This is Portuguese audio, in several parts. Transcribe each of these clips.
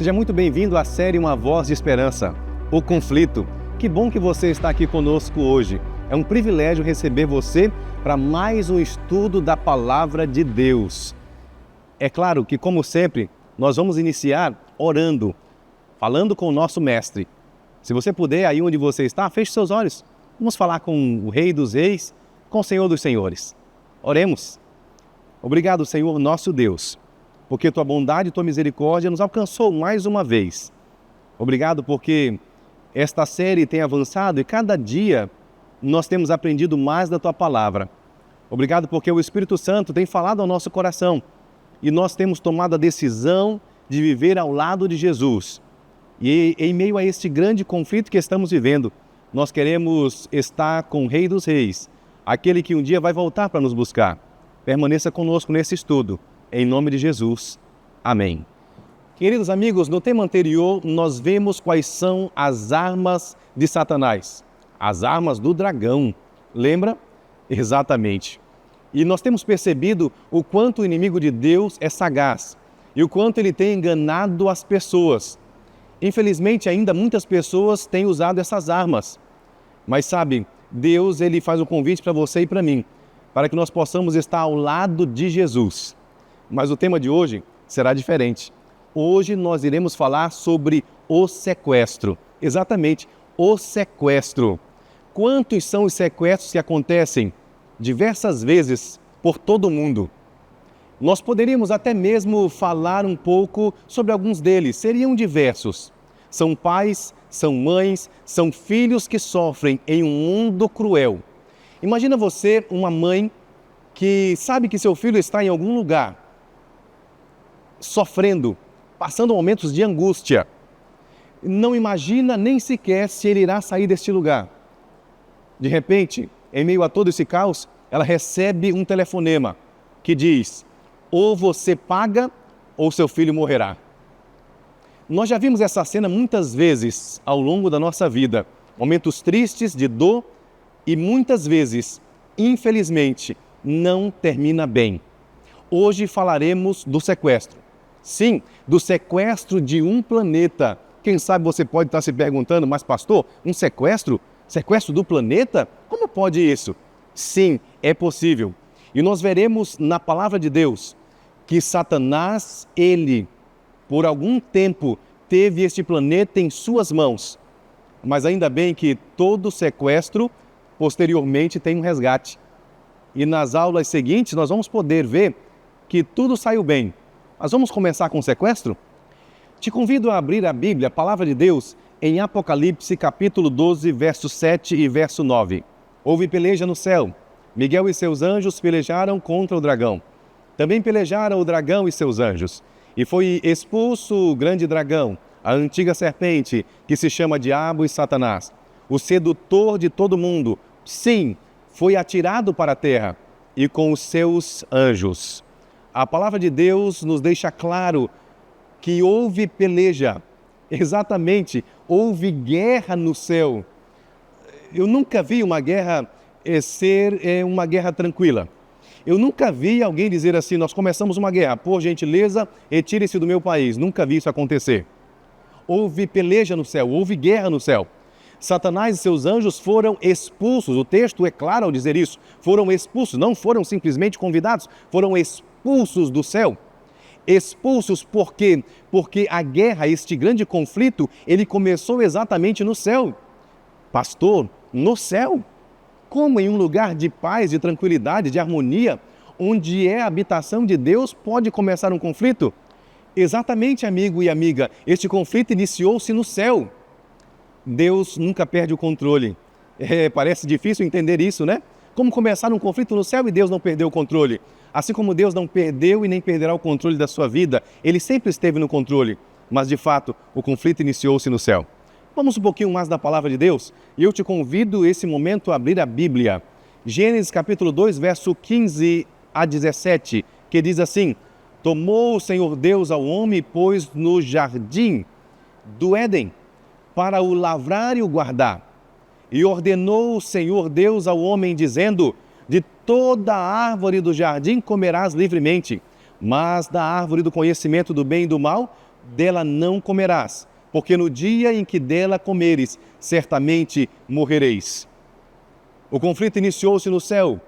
Seja muito bem-vindo à série Uma Voz de Esperança, o conflito. Que bom que você está aqui conosco hoje. É um privilégio receber você para mais um estudo da Palavra de Deus. É claro que, como sempre, nós vamos iniciar orando, falando com o nosso Mestre. Se você puder, aí onde você está, feche seus olhos. Vamos falar com o Rei dos Reis, com o Senhor dos Senhores. Oremos. Obrigado, Senhor, nosso Deus, porque Tua bondade e Tua misericórdia nos alcançou mais uma vez. Obrigado porque esta série tem avançado e cada dia nós temos aprendido mais da Tua palavra. Obrigado porque o Espírito Santo tem falado ao nosso coração e nós temos tomado a decisão de viver ao lado de Jesus. E em meio a este grande conflito que estamos vivendo, nós queremos estar com o Rei dos Reis, aquele que um dia vai voltar para nos buscar. Permaneça conosco nesse estudo. Em nome de Jesus. Amém. Queridos amigos, no tema anterior, nós vemos quais são as armas de Satanás. As armas do dragão. Lembra? Exatamente. E nós temos percebido o quanto o inimigo de Deus é sagaz e o quanto ele tem enganado as pessoas. Infelizmente, ainda muitas pessoas têm usado essas armas. Mas sabe, Deus ele faz um convite para você e para mim, para que nós possamos estar ao lado de Jesus. Mas o tema de hoje será diferente. Hoje nós iremos falar sobre o sequestro. Exatamente, o sequestro. Quantos são os sequestros que acontecem diversas vezes por todo o mundo? Nós poderíamos até mesmo falar um pouco sobre alguns deles. Seriam diversos. São pais, são mães, são filhos que sofrem em um mundo cruel. Imagina você, uma mãe, que sabe que seu filho está em algum lugar, sofrendo, passando momentos de angústia. Não imagina nem sequer se ele irá sair deste lugar. De repente, em meio a todo esse caos, ela recebe um telefonema que diz: ou você paga ou seu filho morrerá. Nós já vimos essa cena muitas vezes ao longo da nossa vida. Momentos tristes, de dor e muitas vezes, infelizmente, não termina bem. Hoje falaremos do sequestro. Sim, do sequestro de um planeta. Quem sabe você pode estar se perguntando, mas pastor, um sequestro? Sequestro do planeta? Como pode isso? Sim, é possível. E nós veremos na palavra de Deus que Satanás, ele, por algum tempo, teve este planeta em suas mãos. Mas ainda bem que todo sequestro, posteriormente, tem um resgate. E nas aulas seguintes nós vamos poder ver que tudo saiu bem. Mas vamos começar com o sequestro? Te convido a abrir a Bíblia, a palavra de Deus, em Apocalipse capítulo 12, verso 7 e verso 9. Houve peleja no céu. Miguel e seus anjos pelejaram contra o dragão. Também pelejaram o dragão e seus anjos. E foi expulso o grande dragão, a antiga serpente, que se chama Diabo e Satanás, o sedutor de todo mundo. Sim, foi atirado para a terra e com os seus anjos. A palavra de Deus nos deixa claro que houve peleja. Exatamente, houve guerra no céu. Eu nunca vi uma guerra ser uma guerra tranquila. Eu nunca vi alguém dizer assim: nós começamos uma guerra, por gentileza, retire-se do meu país. Nunca vi isso acontecer. Houve peleja no céu, houve guerra no céu. Satanás e seus anjos foram expulsos. O texto é claro ao dizer isso. Foram expulsos, não foram simplesmente convidados, foram expulsos do céu. Expulsos por quê? Porque a guerra, este grande conflito, ele começou exatamente no céu. Pastor, no céu? Como em um lugar de paz, de tranquilidade, de harmonia, onde é a habitação de Deus, pode começar um conflito? Exatamente, amigo e amiga, este conflito iniciou-se no céu. Deus nunca perde o controle. Parece difícil entender isso, né? Como começar um conflito no céu e Deus não perdeu o controle? Assim como Deus não perdeu e nem perderá o controle da sua vida, Ele sempre esteve no controle. Mas, de fato, o conflito iniciou-se no céu. Vamos um pouquinho mais da palavra de Deus? E eu te convido, esse momento, a abrir a Bíblia. Gênesis capítulo 2, verso 15 a 17, que diz assim: tomou o Senhor Deus ao homem e pôs no jardim do Éden, para o lavrar e o guardar. E ordenou o Senhor Deus ao homem, dizendo: de toda a árvore do jardim comerás livremente, mas da árvore do conhecimento do bem e do mal dela não comerás, porque no dia em que dela comeres, certamente morrereis. O conflito iniciou-se no céu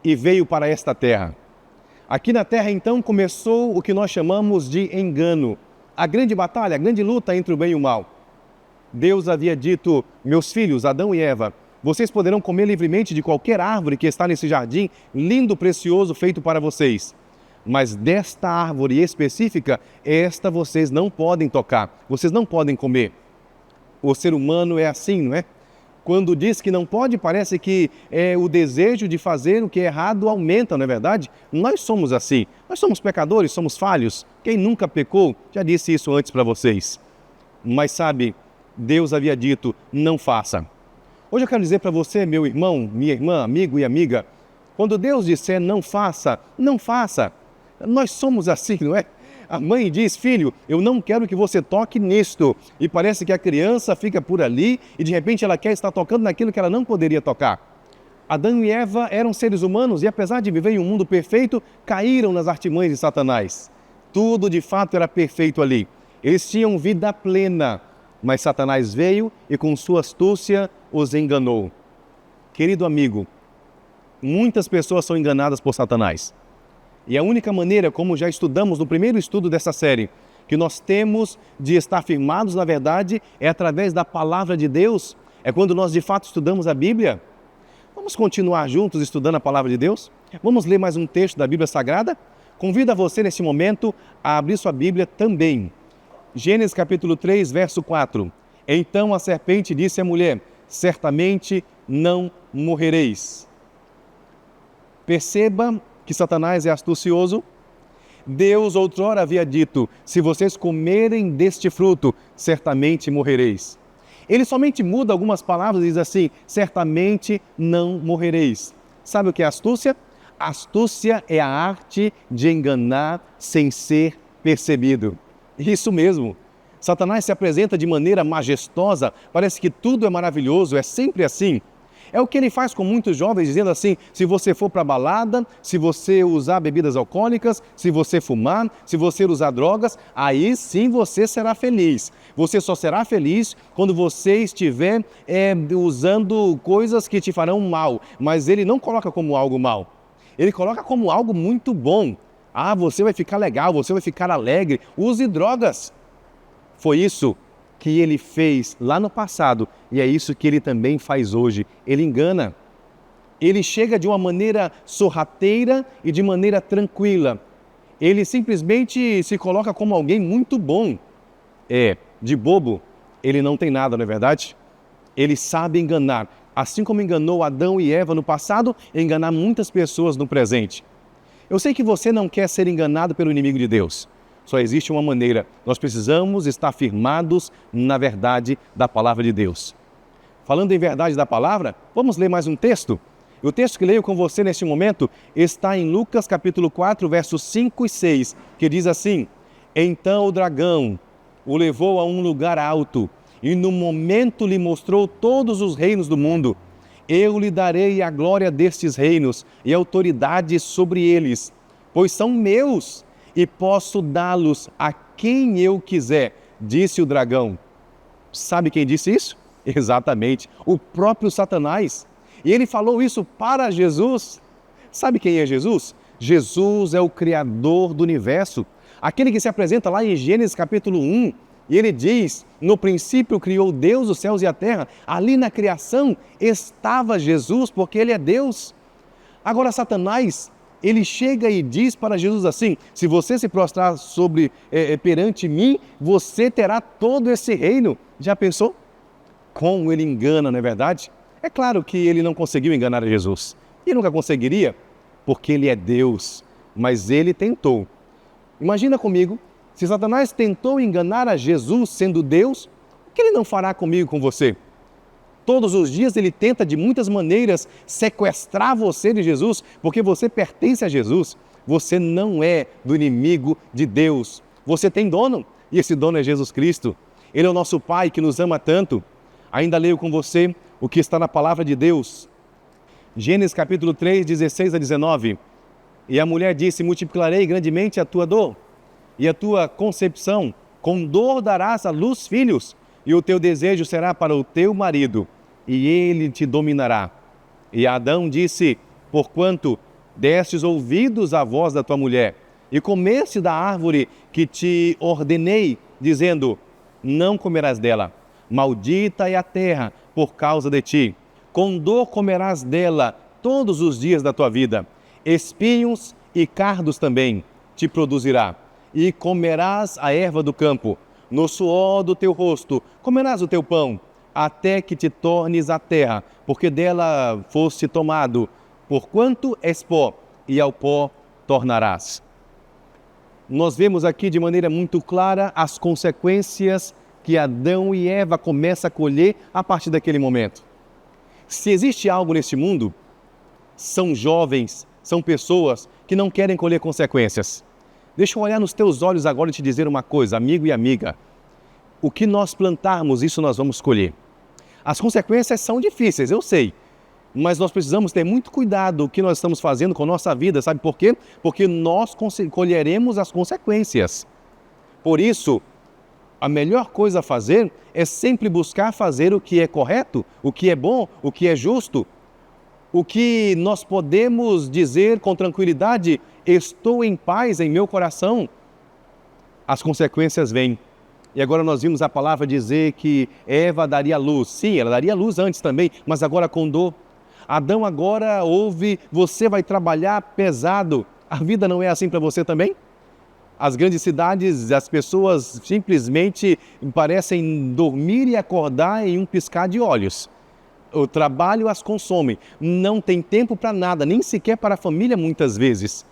e veio para esta terra. Aqui na terra, então, começou o que nós chamamos de engano. A grande batalha, a grande luta entre o bem e o mal. Deus havia dito: meus filhos, Adão e Eva, vocês poderão comer livremente de qualquer árvore que está nesse jardim lindo, precioso, feito para vocês. Mas desta árvore específica, esta vocês não podem tocar, vocês não podem comer. O ser humano é assim, não é? Quando diz que não pode, parece que o desejo de fazer o que é errado aumenta, não é verdade? Nós somos assim, nós somos pecadores, somos falhos. Quem nunca pecou, já disse isso antes para vocês. Mas sabe, Deus havia dito: não faça. Hoje eu quero dizer para você, meu irmão, minha irmã, amigo e amiga, quando Deus disser não faça, não faça. Nós somos assim, não é? A mãe diz: filho, eu não quero que você toque nisto. E parece que a criança fica por ali e de repente ela quer estar tocando naquilo que ela não poderia tocar. Adão e Eva eram seres humanos e apesar de viver em um mundo perfeito, caíram nas artimanhas de Satanás. Tudo de fato era perfeito ali. Eles tinham vida plena, mas Satanás veio e com sua astúcia os enganou. Querido amigo, muitas pessoas são enganadas por Satanás. E a única maneira, como já estudamos no primeiro estudo dessa série, que nós temos de estar firmados na verdade é através da palavra de Deus, é quando nós de fato estudamos a Bíblia. Vamos continuar juntos estudando a palavra de Deus? Vamos ler mais um texto da Bíblia Sagrada? Convido a você nesse momento a abrir sua Bíblia também. Gênesis capítulo 3, verso 4. Então a serpente disse à mulher: certamente não morrereis. Perceba que Satanás é astucioso. Deus outrora havia dito: se vocês comerem deste fruto, certamente morrereis. Ele somente muda algumas palavras e diz assim: certamente não morrereis. Sabe o que é astúcia? Astúcia é a arte de enganar sem ser percebido. Isso mesmo. Satanás se apresenta de maneira majestosa, parece que tudo é maravilhoso, é sempre assim. É o que ele faz com muitos jovens, dizendo assim: se você for para a balada, se você usar bebidas alcoólicas, se você fumar, se você usar drogas, aí sim você será feliz. Você só será feliz quando você estiver usando coisas que te farão mal. Mas ele não coloca como algo mal, ele coloca como algo muito bom. Ah, você vai ficar legal, você vai ficar alegre, use drogas. Foi isso que ele fez lá no passado e é isso que ele também faz hoje. Ele engana. Ele chega de uma maneira sorrateira e de maneira tranquila. Ele simplesmente se coloca como alguém muito bom. De bobo, ele não tem nada, não é verdade? Ele sabe enganar. Assim como enganou Adão e Eva no passado, enganar muitas pessoas no presente. Eu sei que você não quer ser enganado pelo inimigo de Deus. Só existe uma maneira: nós precisamos estar firmados na verdade da palavra de Deus. Falando em verdade da palavra, vamos ler mais um texto? O texto que leio com você neste momento está em Lucas capítulo 4, versos 5 e 6, que diz assim: então o dragão o levou a um lugar alto e no momento lhe mostrou todos os reinos do mundo. Eu lhe darei a glória destes reinos e autoridade sobre eles, pois são meus e posso dá-los a quem eu quiser, disse o dragão. Sabe quem disse isso? Exatamente, o próprio Satanás. E ele falou isso para Jesus. Sabe quem é Jesus? Jesus é o Criador do universo, aquele que se apresenta lá em Gênesis capítulo 1. E ele diz: no princípio criou Deus os céus e a terra. Ali na criação estava Jesus, porque ele é Deus. Agora Satanás, ele chega e diz para Jesus assim: se você se prostrar perante mim, você terá todo esse reino. Já pensou? Como ele engana, não é verdade? É claro que ele não conseguiu enganar Jesus. E nunca conseguiria, porque ele é Deus. Mas ele tentou. Imagina comigo, se Satanás tentou enganar a Jesus sendo Deus, o que ele não fará comigo e com você? Todos os dias ele tenta de muitas maneiras sequestrar você de Jesus, porque você pertence a Jesus. Você não é do inimigo de Deus. Você tem dono, e esse dono é Jesus Cristo. Ele é o nosso Pai que nos ama tanto. Ainda leio com você o que está na palavra de Deus. Gênesis capítulo 3, 16 a 19. E a mulher disse: multiplicarei grandemente a tua dor. e a tua concepção, com dor darás à luz filhos, e o teu desejo será para o teu marido, e ele te dominará. E Adão disse: porquanto destes ouvidos à voz da tua mulher, e comeste da árvore que te ordenei, dizendo: não comerás dela. Maldita é a terra por causa de ti. Com dor comerás dela todos os dias da tua vida. Espinhos e cardos também te produzirá. E comerás a erva do campo. No suor do teu rosto comerás o teu pão, até que te tornes a terra, porque dela foste tomado. Porquanto és pó, e ao pó tornarás. Nós vemos aqui de maneira muito clara as consequências que Adão e Eva começam a colher a partir daquele momento. Se existe algo neste mundo, são jovens, são pessoas que não querem colher consequências. Deixa eu olhar nos teus olhos agora e te dizer uma coisa, amigo e amiga. O que nós plantarmos, isso nós vamos colher. As consequências são difíceis, eu sei. Mas nós precisamos ter muito cuidado o que nós estamos fazendo com a nossa vida, sabe por quê? Porque nós colheremos as consequências. Por isso, a melhor coisa a fazer é sempre buscar fazer o que é correto, o que é bom, o que é justo. O que nós podemos dizer com tranquilidade: estou em paz em meu coração. As consequências vêm. E agora nós vimos a palavra dizer que Eva daria luz. Sim, ela daria luz antes também, mas agora com dor. Adão agora ouve: você vai trabalhar pesado. A vida não é assim para você também? As grandes cidades, as pessoas simplesmente parecem dormir e acordar em um piscar de olhos. O trabalho as consome, não tem tempo para nada, nem sequer para a família muitas vezes.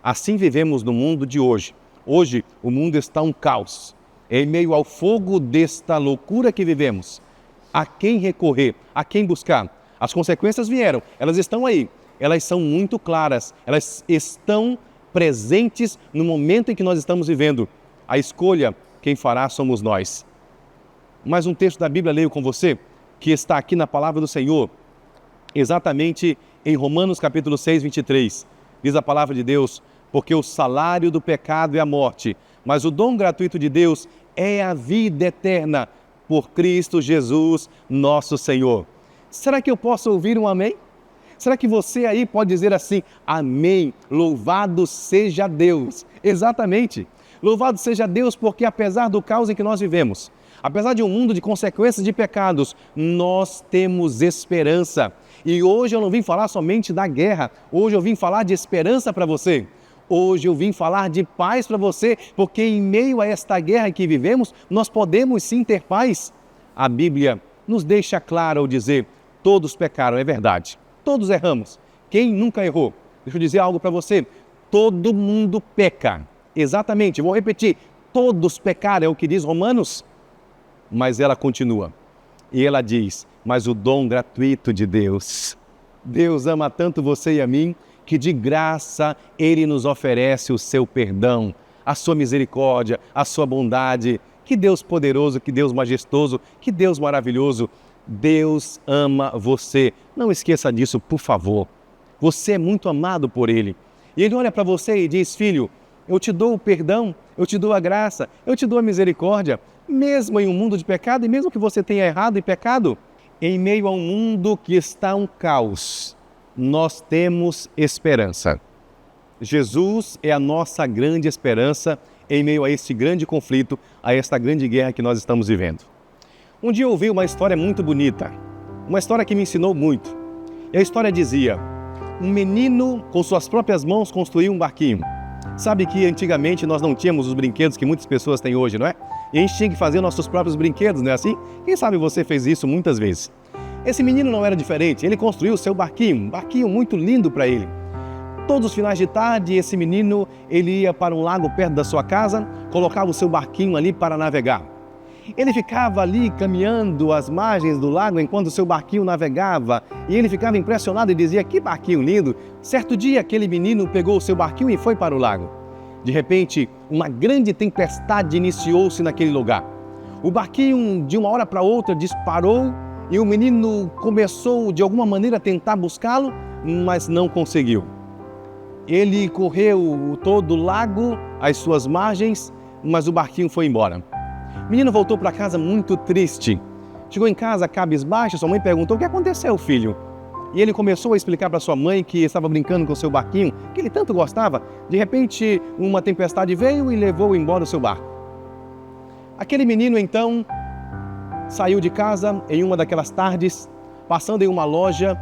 Assim vivemos no mundo de hoje. Hoje o mundo está um caos. Em meio ao fogo desta loucura que vivemos, a quem recorrer, a quem buscar? As consequências vieram, elas estão aí, elas são muito claras, elas estão presentes no momento em que nós estamos vivendo. A escolha, quem fará somos nós. Mais um texto da Bíblia leio com você, que está aqui na palavra do Senhor, exatamente em Romanos capítulo 6, 23. Diz a palavra de Deus: porque o salário do pecado é a morte, mas o dom gratuito de Deus é a vida eterna, por Cristo Jesus, nosso Senhor. Será que eu posso ouvir um amém? Será que você aí pode dizer assim: amém, louvado seja Deus? Exatamente, louvado seja Deus, porque apesar do caos em que nós vivemos, apesar de um mundo de consequências de pecados, nós temos esperança. E hoje eu não vim falar somente da guerra, hoje eu vim falar de esperança para você. Hoje eu vim falar de paz para você, porque em meio a esta guerra que vivemos, nós podemos sim ter paz. A Bíblia nos deixa claro ao dizer: todos pecaram, é verdade. Todos erramos. Quem nunca errou? Deixa eu dizer algo para você. Todo mundo peca. Exatamente, vou repetir. Todos pecaram, é o que diz Romanos. Mas ela continua. E ela diz: mas o dom gratuito de Deus. Deus ama tanto você e a mim, que de graça Ele nos oferece o seu perdão, a sua misericórdia, a sua bondade. Que Deus poderoso, que Deus majestoso, que Deus maravilhoso. Deus ama você. Não esqueça disso, por favor. Você é muito amado por Ele. E Ele olha para você e diz: filho, eu te dou o perdão, eu te dou a graça, eu te dou a misericórdia, mesmo em um mundo de pecado, e mesmo que você tenha errado e pecado, em meio a um mundo que está um caos, nós temos esperança. Jesus é a nossa grande esperança em meio a este grande conflito, a esta grande guerra que nós estamos vivendo. Um dia eu ouvi uma história muito bonita, uma história que me ensinou muito. E a história dizia: um menino com suas próprias mãos construiu um barquinho. Sabe que antigamente nós não tínhamos os brinquedos que muitas pessoas têm hoje, não é? E a gente tinha que fazer nossos próprios brinquedos, não é assim? Quem sabe você fez isso muitas vezes. Esse menino não era diferente, ele construiu o seu barquinho, um barquinho muito lindo para ele. Todos os finais de tarde, esse menino ele ia para um lago perto da sua casa, colocava o seu barquinho ali para navegar. Ele ficava ali caminhando às margens do lago enquanto o seu barquinho navegava, e ele ficava impressionado e dizia: que barquinho lindo! Certo dia, aquele menino pegou o seu barquinho e foi para o lago. De repente, uma grande tempestade iniciou-se naquele lugar. O barquinho, de uma hora para outra, disparou e o menino começou, de alguma maneira, a tentar buscá-lo, mas não conseguiu. Ele correu todo o lago, as suas margens, mas o barquinho foi embora. O menino voltou para casa muito triste. Chegou em casa cabisbaixo, sua mãe perguntou: o que aconteceu, filho? E ele começou a explicar para sua mãe que estava brincando com o seu barquinho, que ele tanto gostava. De repente, uma tempestade veio e levou embora o seu barco. Aquele menino, então, saiu de casa em uma daquelas tardes, passando em uma loja,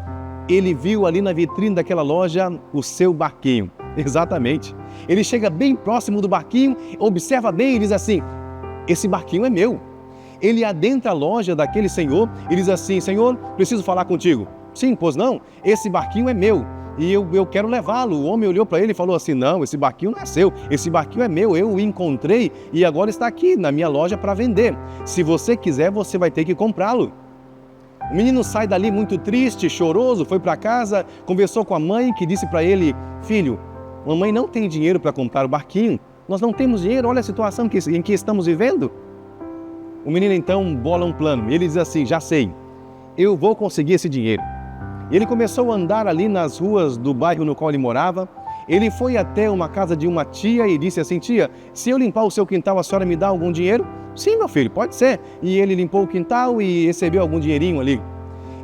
ele viu ali na vitrine daquela loja o seu barquinho. Exatamente. Ele chega bem próximo do barquinho, observa bem e diz assim: esse barquinho é meu. Ele adentra a loja daquele senhor e diz assim: senhor, preciso falar contigo. Sim, pois não, esse barquinho é meu e eu quero levá-lo. O homem olhou para ele e falou assim: não, esse barquinho não é seu, esse barquinho é meu, eu o encontrei e agora está aqui na minha loja para vender. Se você quiser, você vai ter que comprá-lo. O menino sai dali muito triste, choroso, foi para casa, conversou com a mãe, que disse para ele: filho, mamãe não tem dinheiro para comprar o barquinho, nós não temos dinheiro, olha a situação em que estamos vivendo. O menino então bola um plano, ele diz assim: já sei, eu vou conseguir esse dinheiro. Ele começou a andar ali nas ruas do bairro no qual ele morava. Ele foi até uma casa de uma tia e disse assim: tia, se eu limpar o seu quintal, a senhora me dá algum dinheiro? Sim, meu filho, pode ser. E ele limpou o quintal e recebeu algum dinheirinho ali.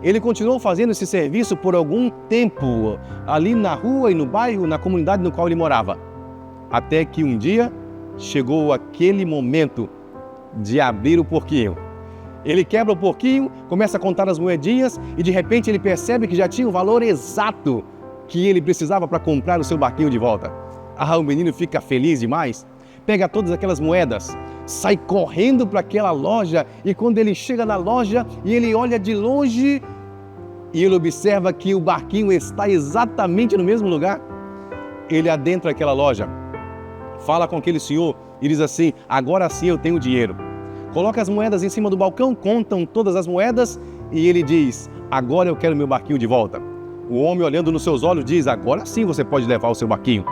Ele continuou fazendo esse serviço por algum tempo, ali na rua e no bairro, na comunidade no qual ele morava. Até que um dia chegou aquele momento de abrir o porquinho. Ele quebra o porquinho, começa a contar as moedinhas e de repente ele percebe que já tinha o valor exato que ele precisava para comprar o seu barquinho de volta. O menino fica feliz demais, pega todas aquelas moedas, sai correndo para aquela loja e quando ele chega na loja e ele olha de longe e ele observa que o barquinho está exatamente no mesmo lugar, ele adentra aquela loja, fala com aquele senhor e diz assim: agora sim eu tenho dinheiro. Coloca as moedas em cima do balcão, contam todas as moedas e ele diz: agora eu quero meu barquinho de volta. O homem, olhando nos seus olhos, diz: agora sim você pode levar o seu barquinho.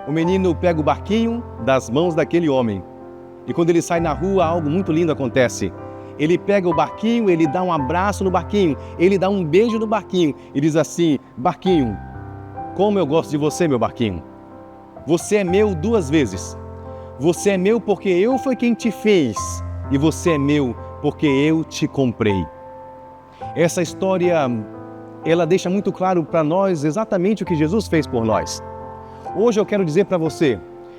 O menino pega o barquinho das mãos daquele homem e quando ele sai na rua, algo muito lindo acontece. Ele pega o barquinho, ele dá um abraço no barquinho, ele dá um beijo no barquinho e diz assim: barquinho, como eu gosto de você, meu barquinho. Você é meu 2 vezes. Você é meu porque eu fui quem te fez e você é meu porque eu te comprei. Essa história, ela deixa muito claro para nós exatamente o que Jesus fez por nós. Hoje eu quero dizer para você,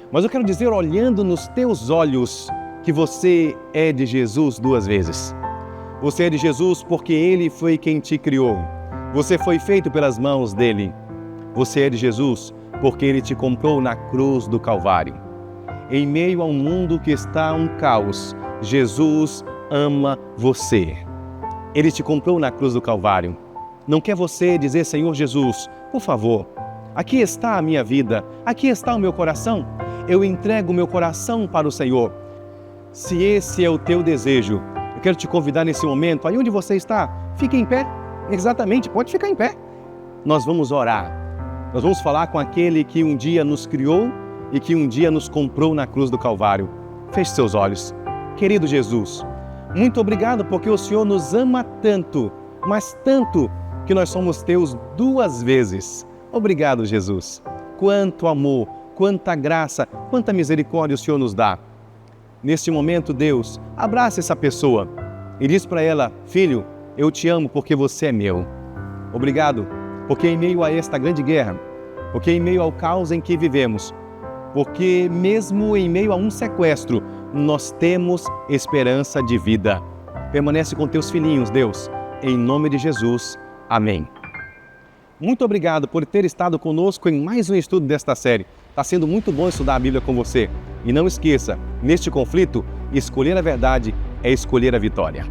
mas eu quero dizer olhando nos teus olhos, que você é de Jesus 2 vezes. Você é de Jesus porque Ele foi quem te criou. Você foi feito pelas mãos dEle. Você é de Jesus porque Ele te comprou na cruz do Calvário. Em meio a um mundo que está um caos, Jesus ama você. Ele te comprou na cruz do Calvário. Não quer você dizer: Senhor Jesus, por favor, aqui está a minha vida, aqui está o meu coração, eu entrego o meu coração para o Senhor. Se esse é o teu desejo, eu quero te convidar nesse momento, aí onde você está, fique em pé. Exatamente, pode ficar em pé. Nós vamos orar. Nós vamos falar com aquele que um dia nos criou e que um dia nos comprou na cruz do Calvário. Feche seus olhos. Querido Jesus, muito obrigado porque o Senhor nos ama tanto, mas tanto, que nós somos teus 2 vezes. Obrigado, Jesus. Quanto amor, quanta graça, quanta misericórdia o Senhor nos dá. Neste momento, Deus, abraça essa pessoa e diz para ela: filho, eu te amo porque você é meu. Obrigado, porque em meio a esta grande guerra, porque em meio ao caos em que vivemos, porque mesmo em meio a um sequestro, nós temos esperança de vida. Permanece com teus filhinhos, Deus, em nome de Jesus. Amém. Muito obrigado por ter estado conosco em mais um estudo desta série. Está sendo muito bom estudar a Bíblia com você. E não esqueça, neste conflito, escolher a verdade é escolher a vitória.